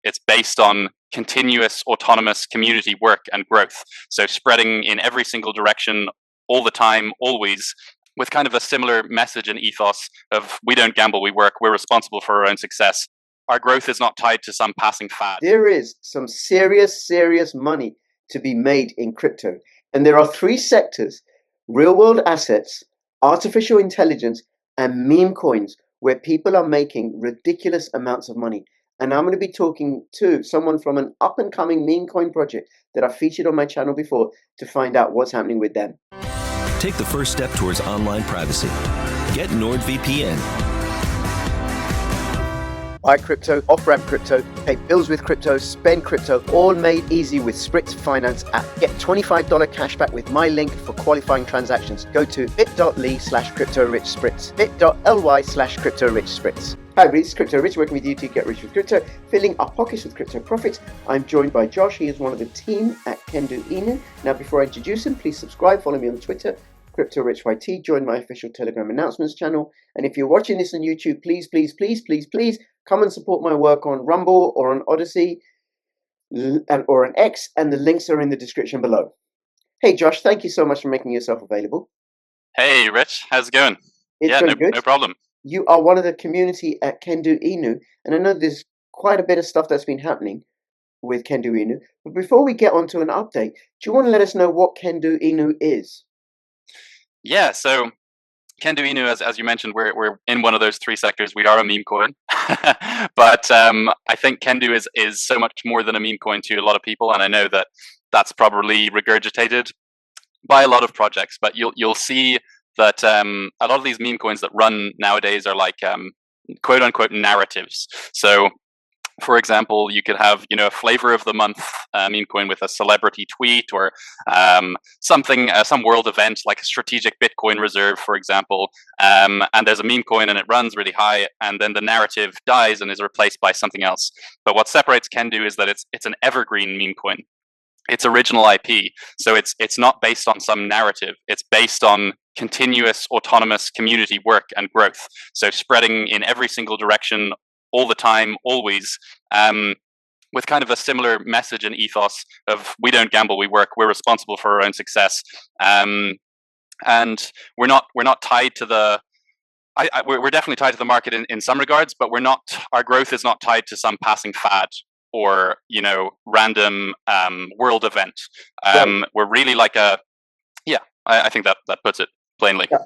It's based on continuous autonomous community work and growth. So spreading in every single direction all the time, always, with kind of a similar message and ethos of we don't gamble, we work, we're responsible for our own success. Our growth is not tied to some passing fad. There is some serious money to be made in crypto. And there are three sectors: real world assets, artificial intelligence, and meme coins, where people are making ridiculous amounts of money. And I'm going to be talking to someone from an up and coming meme coin project that I've featured on my channel before to find out what's happening with them. Take the first step towards online privacy. Get NordVPN. Buy crypto, off-ramp crypto, pay bills with crypto, spend crypto, all made easy with Spritz Finance app. Get $25 cashback with my link for qualifying transactions. Go to bit.ly/crypto-rich-spritz, bit.ly/crypto-rich-spritz. Hi, everybody, it's Crypto Rich, working with you to get rich with crypto, filling our pockets with crypto profits. I'm joined by Josh. He is one of the team at Kendo Inu. Now, before I introduce him, please subscribe, follow me on Twitter, CryptoRichYT, join my official Telegram announcements channel. And if you're watching this on YouTube, please come and support my work on Rumble or on ODYSEE or on X, and the links are in the description below. Hey, Josh, thank you so much for making yourself available. Hey, Rich, how's it going? It's going good. No problem. You are one of the community at Kendo Inu, and I know there's quite a bit of stuff that's been happening with Kendo Inu. But before we get on to an update, do you want to let us know what Kendo Inu is? Yeah, so Kendo Inu, as you mentioned, we're in one of those three sectors. We are a meme coin, but I think Kendo is so much more than a meme coin to a lot of people, and I know that that's probably regurgitated by a lot of projects. But you'll see that a lot of these meme coins that run nowadays are like quote unquote narratives. So, for example, you could have a flavor of the month meme coin with a celebrity tweet or something, some world event like a strategic Bitcoin reserve, for example. And there's a meme coin and it runs really high, and then the narrative dies and is replaced by something else. But what separates Kendo is that it's an evergreen meme coin. It's original IP, so it's not based on some narrative. It's based on continuous autonomous community work and growth. So spreading in every single direction all the time, always, with kind of a similar message and ethos of we don't gamble, we work, we're responsible for our own success. And we're not tied to the we're definitely tied to the market in some regards, but our growth is not tied to some passing fad or random world event. We're really like I think that puts it plainly. Yeah.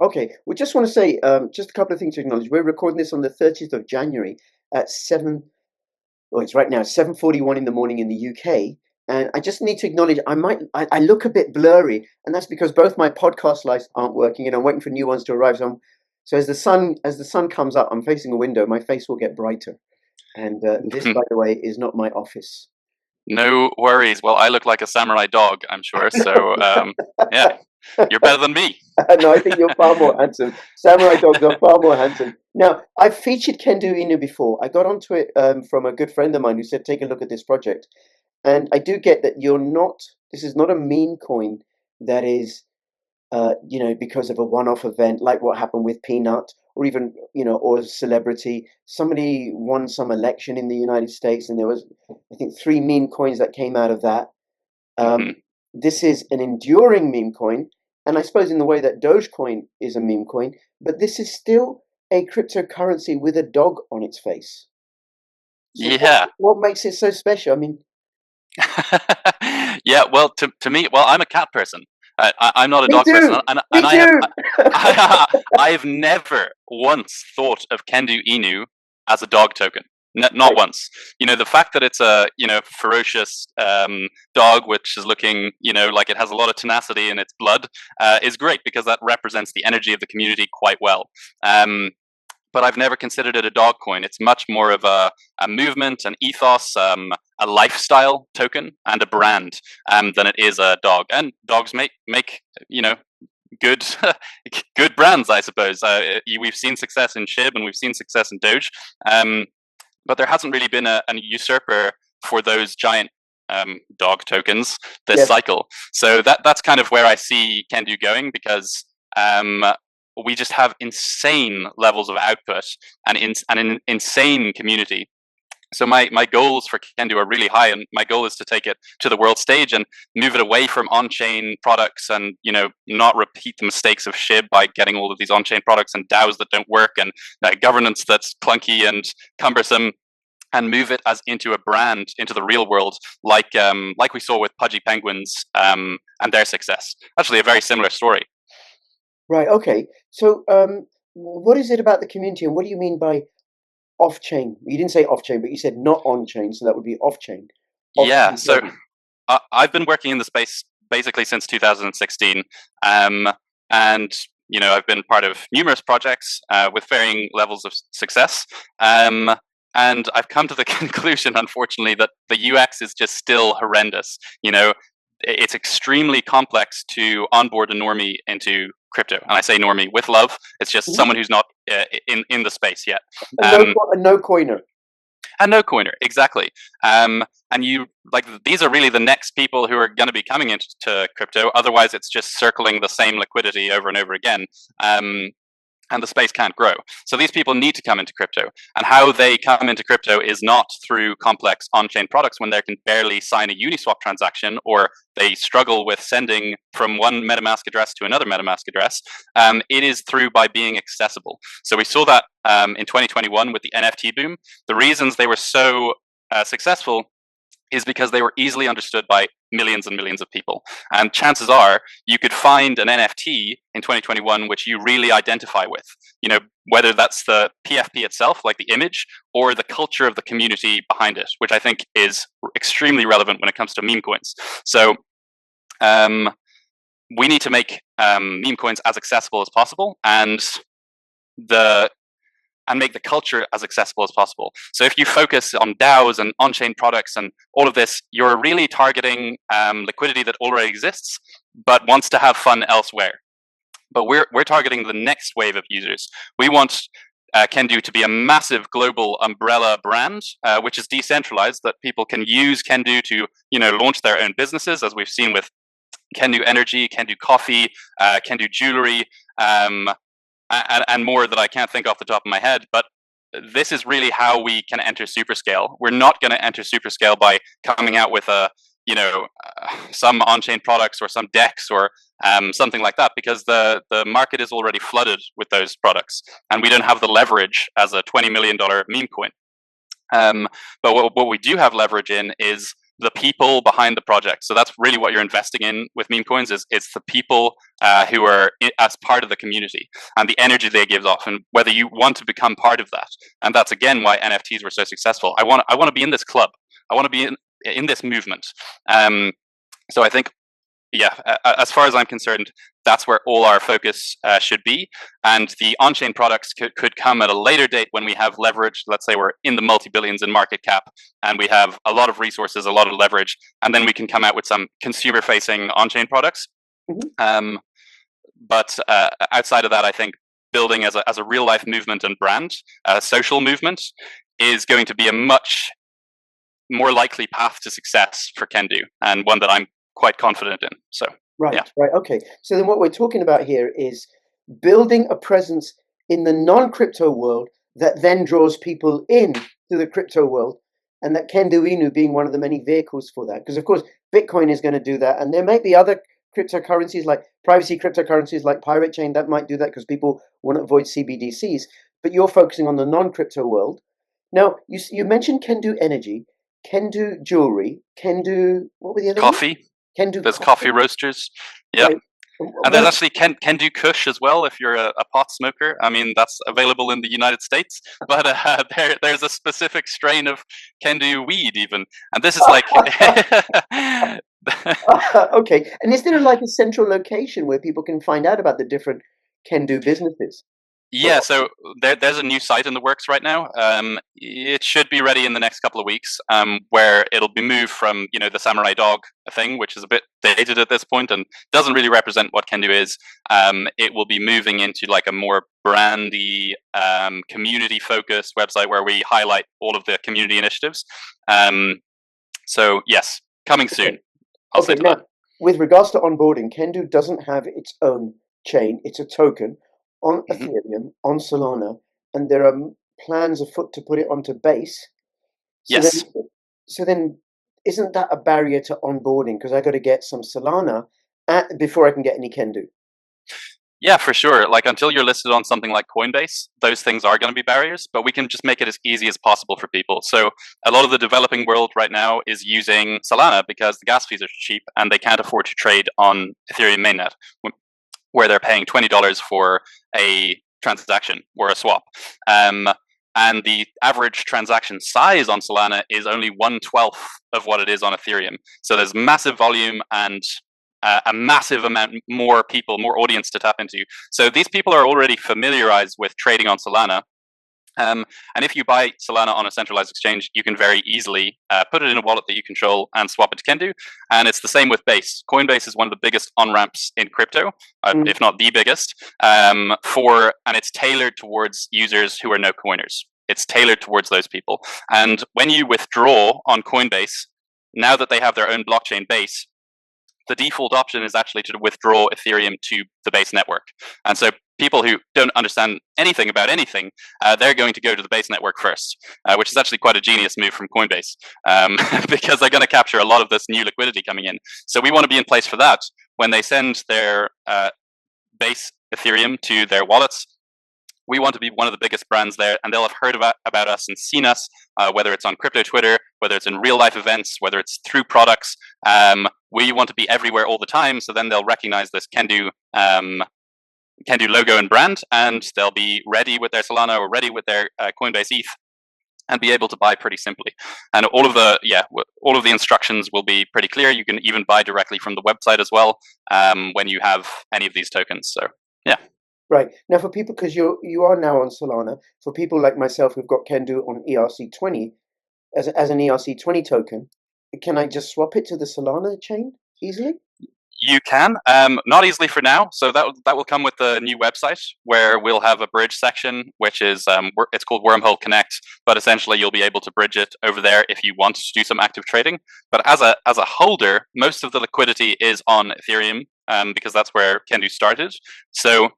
Okay, we just want to say just a couple of things to acknowledge. We're recording this on the 30th of January at it's right now 7:41 in the morning in the UK, and I just need to acknowledge I look a bit blurry, and that's because both my podcast lights aren't working, and I'm waiting for new ones to arrive. So as the sun comes up, I'm facing a window. My face will get brighter, and this, by the way, is not my office. No worries. Well, I look like a samurai dog, I'm sure. So yeah. You're better than me. No, I think you're far more handsome. Samurai dogs are far more handsome. Now, I've featured Kendo Inu before. I got onto it from a good friend of mine who said, take a look at this project. And I do get that this is not a meme coin that is, because of a one-off event like what happened with Peanut, or even, or a celebrity. Somebody won some election in the United States, and there was, I think, 3 meme coins that came out of that. This is an enduring meme coin, and I suppose in the way that Dogecoin is a meme coin, but this is still a cryptocurrency with a dog on its face. So yeah. What makes it so special? I mean, yeah. Well, to me, I'm a cat person. I'm not a dog person, and I have never once thought of Kendo Inu as a dog token. Not once. The fact that it's a ferocious dog, which is looking like it has a lot of tenacity in its blood, is great, because that represents the energy of the community quite well. But I've never considered it a dog coin. It's much more of a movement, an ethos, a lifestyle token, and a brand than it is a dog. And dogs make good good brands, I suppose. We've seen success in SHIB and we've seen success in Doge. But there hasn't really been an usurper for those giant dog tokens this cycle. So that's kind of where I see Kendo going, because we just have insane levels of output and an insane community. So my goals for Kendo are really high, and my goal is to take it to the world stage and move it away from on-chain products, and not repeat the mistakes of SHIB by getting all of these on-chain products and DAOs that don't work, and governance that's clunky and cumbersome, and move it as into a brand into the real world, like we saw with Pudgy Penguins and their success. Actually, a very similar story. Right. Okay. So, what is it about the community, and what do you mean by off-chain? You didn't say off-chain, but you said not on-chain, so that would be off-chain. Yeah. Off-chain So trading. I've been working in the space basically since 2016, and I've been part of numerous projects with varying levels of success. And I've come to the conclusion, unfortunately, that the UX is just still horrendous. It's extremely complex to onboard a normie into crypto, and I say normie with love. It's just Mhm. someone who's not in the space yet. A no coiner. A no coiner, exactly. And these are really the next people who are going to be coming into crypto. Otherwise, it's just circling the same liquidity over and over again. And the space can't grow. So these people need to come into crypto. And how they come into crypto is not through complex on-chain products when they can barely sign a Uniswap transaction, or they struggle with sending from one MetaMask address to another MetaMask address. It is through by being accessible. So we saw that in 2021 with the NFT boom. The reasons they were so successful is because they were easily understood by millions and millions of people. And chances are you could find an NFT in 2021 which you really identify with, whether that's the PFP itself, like the image, or the culture of the community behind it, which I think is extremely relevant when it comes to meme coins. So we need to make meme coins as accessible as possible, and make the culture as accessible as possible. So if you focus on DAOs and on-chain products and all of this, you're really targeting liquidity that already exists, but wants to have fun elsewhere. But we're targeting the next wave of users. We want Kendo to be a massive global umbrella brand, which is decentralized, that people can use Kendo to launch their own businesses, as we've seen with Kendo Energy, Kendo Coffee, Kendo Jewelry, and more that I can't think off the top of my head. But this is really how we can enter superscale. We're not going to enter superscale by coming out with some on-chain products or some DEX or something like that, because the market is already flooded with those products, and we don't have the leverage as a $20 million meme coin. But what we do have leverage in is the people behind the project. So that's really what you're investing in with meme coins, is it's the people who are as part of the community and the energy they give off, and whether you want to become part of that. And that's again why NFTs were so successful. I want to be in this club. I want to be in this movement. So I think, as far as I'm concerned, that's where all our focus should be. And the on-chain products could come at a later date when we have leverage. Let's say we're in the multi-billions in market cap and we have a lot of resources, a lot of leverage, and then we can come out with some consumer-facing on-chain products. Mm-hmm. But outside of that, I think building as a real-life movement and brand, a social movement, is going to be a much more likely path to success for Kendo, and one that I'm quite confident in. So right, okay. So then what we're talking about here is building a presence in the non-crypto world that then draws people in to the crypto world, and that Kendo Inu being one of the many vehicles for that. Because of course Bitcoin is going to do that, and there might be other cryptocurrencies, like privacy cryptocurrencies like Pirate Chain, that might do that because people want to avoid CBDCs. But you're focusing on the non-crypto world. Now you mentioned Kendo Energy, Kendo Jewelry, Kendo, what were the other Coffee. ones? Kendo There's coffee roasters. Yeah. Right. And there's actually Kendo Kush as well, if you're a pot smoker. I mean, that's available in the United States, but there's a specific strain of Kendo weed even. And this is like... Okay. And is there like a central location where people can find out about the different Kendo businesses? Yeah, so there's a new site in the works right now. It should be ready in the next couple of weeks, where it'll be moved from, the samurai dog thing, which is a bit dated at this point and doesn't really represent what Kendo is. It will be moving into like a more brandy, community-focused website where we highlight all of the community initiatives. So yes, coming soon. Okay, now, with regards to onboarding, Kendo doesn't have its own chain. It's a token on Ethereum, on Solana, and there are plans afoot to put it onto Base. So then, Yes. so then, isn't that a barrier to onboarding? Because I got to get some Solana before I can get any Kendu. Yeah, for sure. Like until you're listed on something like Coinbase, those things are going to be barriers, but we can just make it as easy as possible for people. So a lot of the developing world right now is using Solana because the gas fees are cheap and they can't afford to trade on Ethereum mainnet, where they're paying $20 for a transaction or a swap. And the average transaction size on Solana is only 1/12 of what it is on Ethereum. So there's massive volume and a massive amount more people, more audience to tap into. So these people are already familiarized with trading on Solana. And if you buy Solana on a centralized exchange, you can very easily put it in a wallet that you control and swap it to Kendu. And it's the same with Base. Coinbase is one of the biggest on-ramps in crypto, if not the biggest, and it's tailored towards users who are no coiners. It's tailored towards those people. And when you withdraw on Coinbase, now that they have their own blockchain Base, the default option is actually to withdraw Ethereum to the Base network. And so people who don't understand anything about anything, they're going to go to the Base network first, which is actually quite a genius move from Coinbase, because they're going to capture a lot of this new liquidity coming in. So we want to be in place for that. When they send their Base Ethereum to their wallets, we want to be one of the biggest brands there, and they'll have heard about us and seen us, whether it's on crypto Twitter, whether it's in real life events, whether it's through products. We want to be everywhere all the time, so then they'll recognize this Kendu logo and brand, and they'll be ready with their Solana or ready with their Coinbase ETH, and be able to buy pretty simply. And all of the instructions will be pretty clear. You can even buy directly from the website as well when you have any of these tokens. So yeah. Right. Now for people, because you are now on Solana, for people like myself who've got Kendu on ERC20 as an ERC20 token, can I just swap it to the Solana chain easily? You can, not easily for now. So that will come with the new website, where we'll have a bridge section, which is it's called Wormhole Connect. But essentially, you'll be able to bridge it over there if you want to do some active trading. But as a holder, most of the liquidity is on Ethereum, because that's where Kendu started. So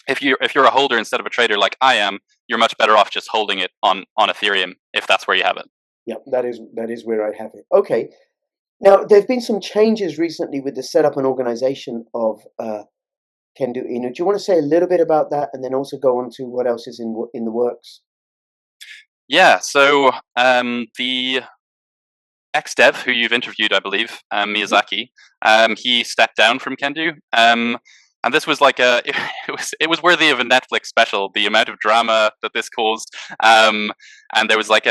if you're a holder instead of a trader like I am, you're much better off just holding it on Ethereum if that's where you have it. Yeah, that is where I have it. Okay. Now there have been some changes recently with the setup and organization of Kendu Inu. Do you want to say a little bit about that, and then also go on to what else is in the works? Yeah. So the ex-dev who you've interviewed, I believe, Miyazaki, he stepped down from Kendu. And this was like it was worthy of a Netflix special. The amount of drama that this caused, and there was like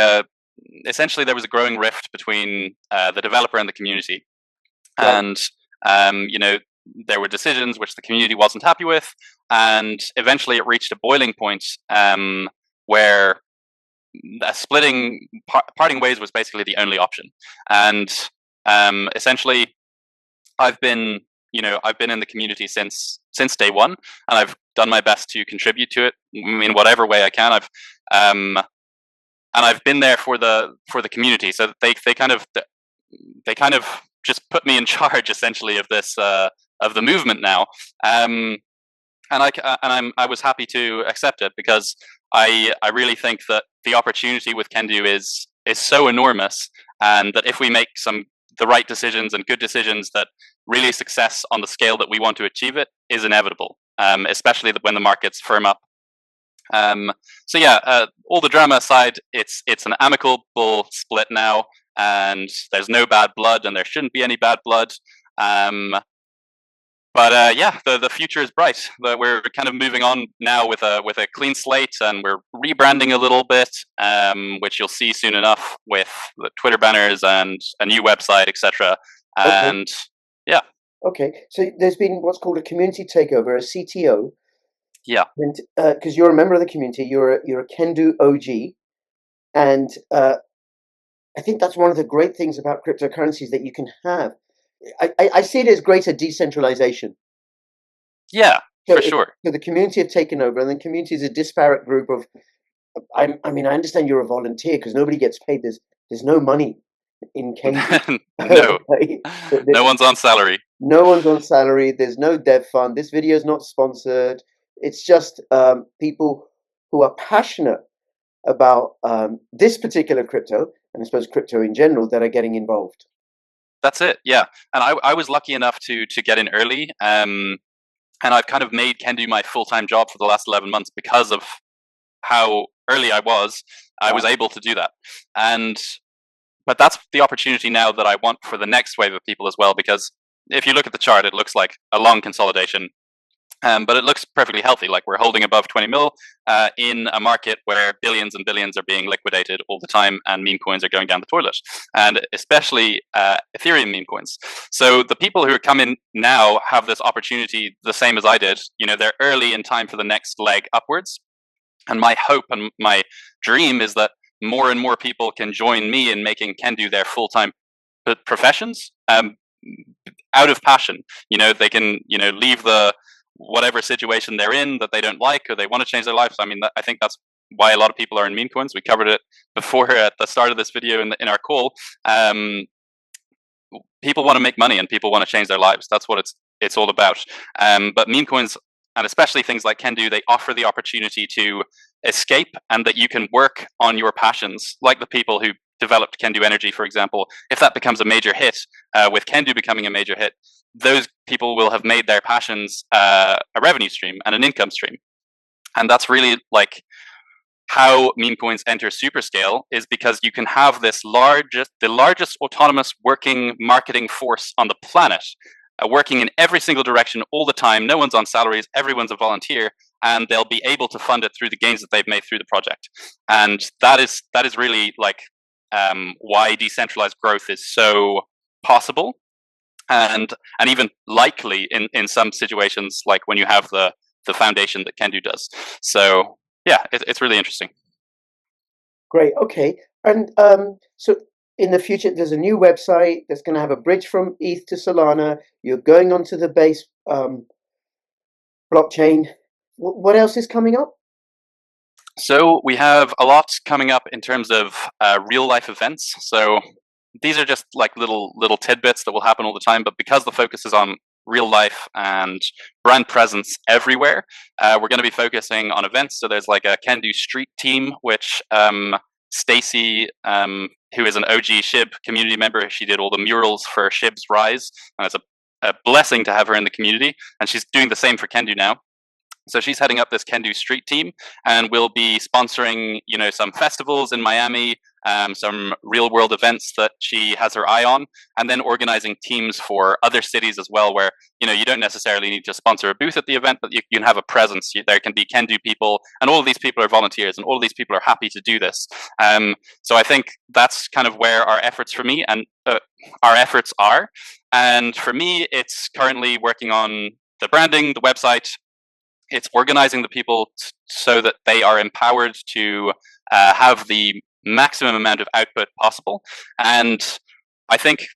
essentially there was a growing rift between the developer and the community, Right. and there were decisions which the community wasn't happy with, and eventually it reached a boiling point where parting ways was basically the only option, and essentially I've been in the community since day one, and I've done my best to contribute to it in whatever way I can. And I've been there for the community, so they kind of just put me in charge essentially of this of the movement now. And I was happy to accept it, because I really think that the opportunity with Kendu is so enormous, and that if we make the right decisions and good decisions, that really success on the scale that we want to achieve it is inevitable, especially when the markets firm up. So yeah, all the drama aside, it's an amicable split now, and there's no bad blood, and there shouldn't be any bad blood. But yeah, the future is bright. We're kind of moving on now with a clean slate, and we're rebranding a little bit, which you'll see soon enough with the Twitter banners and a new website, etc. And Okay. yeah. Okay. So there's been what's called a community takeover, a CTO. Yeah. And because you're a member of the community, you're a Kendu OG, and I think that's one of the great things about cryptocurrencies that you can have. I see it as greater decentralization. Yeah, So, for sure. so the community have taken over, and the community is a disparate group of. I mean, I understand you're a volunteer because nobody gets paid. There's no money in Kendu. No, Okay? no one's on salary. No one's on salary. There's no dev fund. This video is not sponsored. It's just people who are passionate about this particular crypto, and I suppose crypto in general that are getting involved. That's it. Yeah, and I was lucky enough to get in early. And I've kind of made Kendu my full-time job for the last 11 months because of how early I was. I was able to do that. But that's the opportunity now that I want for the next wave of people as well, because if you look at the chart, it looks like a long consolidation. But it looks perfectly healthy. Like we're holding above 20 mil in a market where billions and billions are being liquidated all the time, and meme coins are going down the toilet, and especially Ethereum meme coins. So the people who come in now have this opportunity, the same as I did. You know, they're early in time for the next leg upwards. And my hope and my dream is that more and more people can join me in making Kendu their full-time professions out of passion. You know, they can leave the whatever situation they're in that they don't like, or they want to change their lives. I mean, I think that's why a lot of people are in meme coins. We covered it before at the start of this video in our call. People want to make money and people want to change their lives. That's what it's all about. But meme coins, and especially things like Kendu, they offer the opportunity to escape, and that you can work on your passions, like the people who developed Kendu Energy, for example. If that becomes a major hit, with Kendu becoming a major hit, those people will have made their passions a revenue stream and an income stream. And that's really like how meme coins enter superscale, is because you can have the largest autonomous working marketing force on the planet, working in every single direction all the time. No one's on salaries, everyone's a volunteer, and they'll be able to fund it through the gains that they've made through the project. And that is really like why decentralized growth is so possible, and even likely in some situations, like when you have the foundation that Kendu does. So yeah, it's really interesting. Great. Okay. And so in the future, there's a new website that's going to have a bridge from ETH to Solana. You're going onto the base blockchain. What else is coming up? So we have a lot coming up in terms of real life events. So these are just like little tidbits that will happen all the time, but because the focus is on real life and brand presence everywhere, we're going to be focusing on events. So there's like a Kendu Street team, which Stacy, who is an OG SHIB community member, she did all the murals for SHIB's Rise, and it's a blessing to have her in the community, and she's doing the same for Kendu now. So she's heading up this Kendu Street team, and we'll be sponsoring, some festivals in Miami, some real world events that she has her eye on, and then organizing teams for other cities as well, where, you don't necessarily need to sponsor a booth at the event, but you can have a presence. There can be Kendu people, and all of these people are volunteers, and all of these people are happy to do this. So I think that's kind of where our efforts are. And for me, it's currently working on the branding, the website. It's organizing the people so that they are empowered to have the maximum amount of output possible. And I think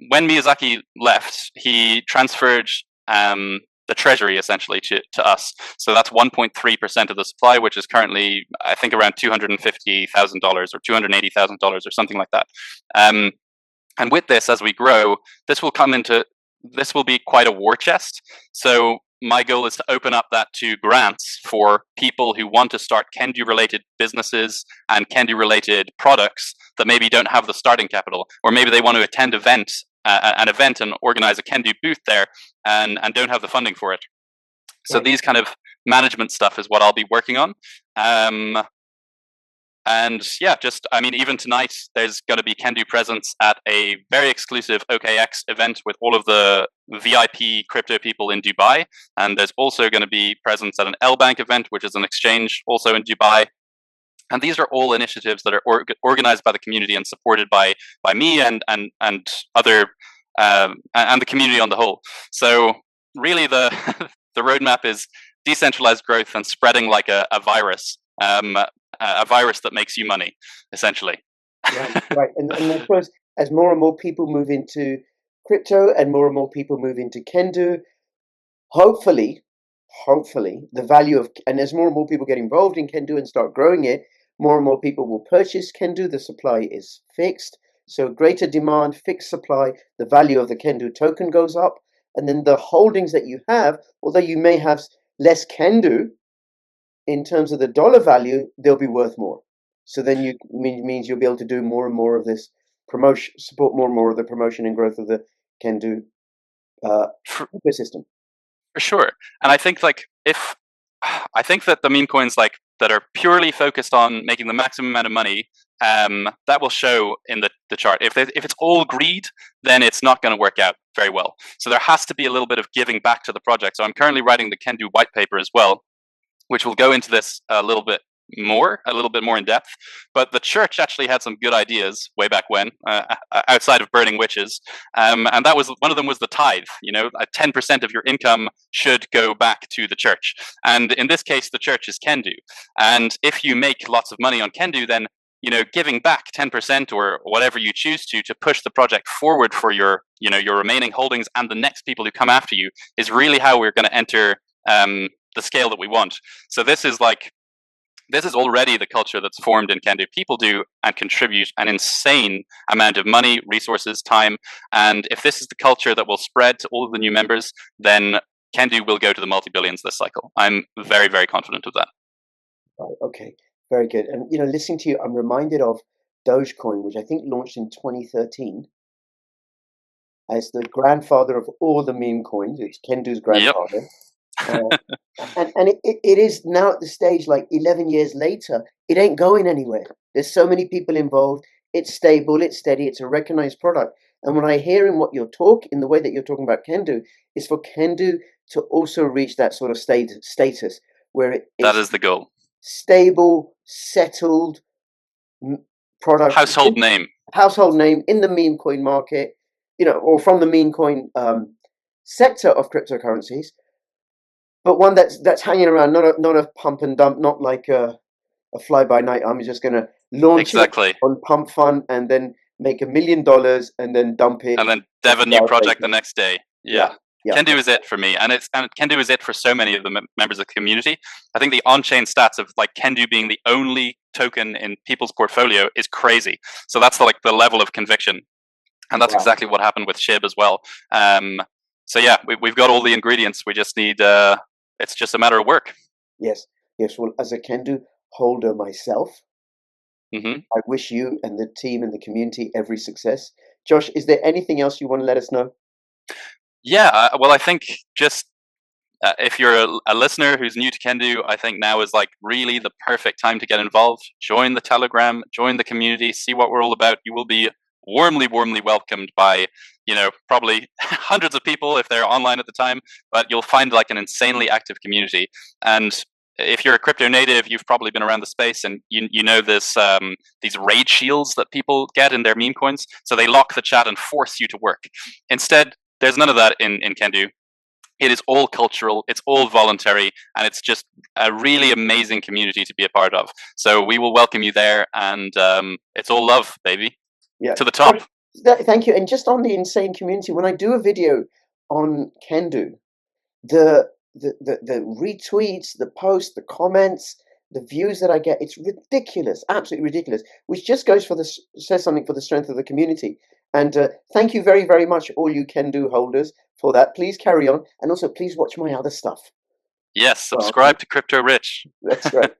when Miyazaki left, he transferred the treasury essentially to us. So that's 1.3% of the supply, which is currently, I think, around $250,000 or $280,000 or something like that. And with this, as we grow, this will be quite a war chest. So my goal is to open up that to grants for people who want to start Kendu-related businesses and Kendu-related products that maybe don't have the starting capital, or maybe they want to attend an event and organize a Kendu booth there and don't have the funding for it. So these kind of management stuff is what I'll be working on. And yeah, even tonight, there's going to be Kendu presence at a very exclusive OKX event with all of the VIP crypto people in Dubai. And there's also going to be presence at an L-Bank event, which is an exchange also in Dubai. And these are all initiatives that are organized by the community and supported by me and other and the community on the whole. So really, the roadmap is decentralized growth and spreading like a virus. A virus that makes you money, essentially. Right. And I suppose as more and more people move into crypto and more people move into Kendu, hopefully, the value of, and as more and more people get involved in Kendu and start growing it, more and more people will purchase Kendu. The supply is fixed. So greater demand, fixed supply, the value of the Kendu token goes up. And then the holdings that you have, although you may have less Kendu, in terms of the dollar value, they'll be worth more. So then means you'll be able to do more and more of this promotion, support more and more of the promotion and growth of the Can Do For, ecosystem. for sure. And I think I think that the meme coins that are purely focused on making the maximum amount of money, that will show in the chart. If it's all greed, then it's not going to work out very well. So there has to be a little bit of giving back to the project. So I'm currently writing the Can Do white paper as well, which will go into this a little bit more in depth. But the church actually had some good ideas way back when, outside of burning witches, and that was one of them was the tithe. 10% of your income should go back to the church, and in this case, the church is Can Do. And if you make lots of money on Can Do, then giving back 10% or whatever you choose to push the project forward for your remaining holdings and the next people who come after you is really how we're going to enter the scale that we want. So this is already the culture that's formed in Can Do. People do and contribute an insane amount of money, resources, time, and if this is the culture that will spread to all of the new members, then Can Do will go to the multi-billions this cycle. I'm very, very confident of that. Right. Okay. Very good. And listening to you, I'm reminded of Dogecoin, which I think launched in 2013 as the grandfather of all the meme coins. It's Can Do's grandfather. Yep. And it is now at the stage, like 11 years later, it ain't going anywhere. There's so many people involved. It's stable, it's steady, it's a recognized product. And when I hear in the way that you're talking about Can Do, is for Can Do to also reach that sort of status where that is the goal. Stable, settled product. Household name in the meme coin market, or from the meme coin sector of cryptocurrencies. But one that's hanging around, not a pump and dump, not like a fly by night. I'm just going to launch it on Pump Fund and then make $1 million and then dump it and then dev a new project the next day. Yeah. Can Do is it for me, and Can Do is it for so many of the members of the community. I think the on-chain stats of Can Do being the only token in people's portfolio is crazy. So that's the level of conviction, and that's exactly what happened with SHIB as well. So yeah, we've got all the ingredients. We just need. It's just a matter of work. Yes. Well, as a Can Do holder myself, I wish you and the team and the community every success. Josh, is there anything else you want to let us know? Yeah, well, I think just if you're a listener who's new to Can Do, I think now is really the perfect time to get involved. Join the Telegram, join the community, see what we're all about. You will be warmly welcomed by, probably hundreds of people if they're online at the time, but you'll find an insanely active community. And if you're a crypto native, you've probably been around the space and you know this, these raid shields that people get in their meme coins. So they lock the chat and force you to work. Instead, there's none of that in Can Do. It is all cultural, it's all voluntary, and it's just a really amazing community to be a part of. So we will welcome you there, and it's all love, baby. Yeah. To the top. Thank you. And just on the insane community, when I do a video on Can Do, the retweets, the posts, the comments, the views that I get, it's ridiculous, absolutely ridiculous, which just says something for the strength of the community. And thank you very, very much, all you Can Do holders, for that. Please carry on. And also, please watch my other stuff. Yes, subscribe to Crypto Rich. That's right.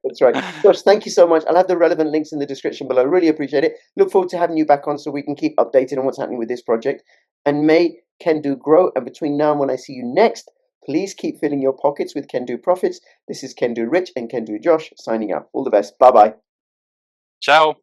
Josh, thank you so much. I'll have the relevant links in the description below. Really appreciate it. Look forward to having you back on so we can keep updated on what's happening with this project. And may Can Do grow. And between now and when I see you next, please keep filling your pockets with Can Do profits. This is Can Do Rich and Can Do Josh signing out. All the best. Bye-bye. Ciao.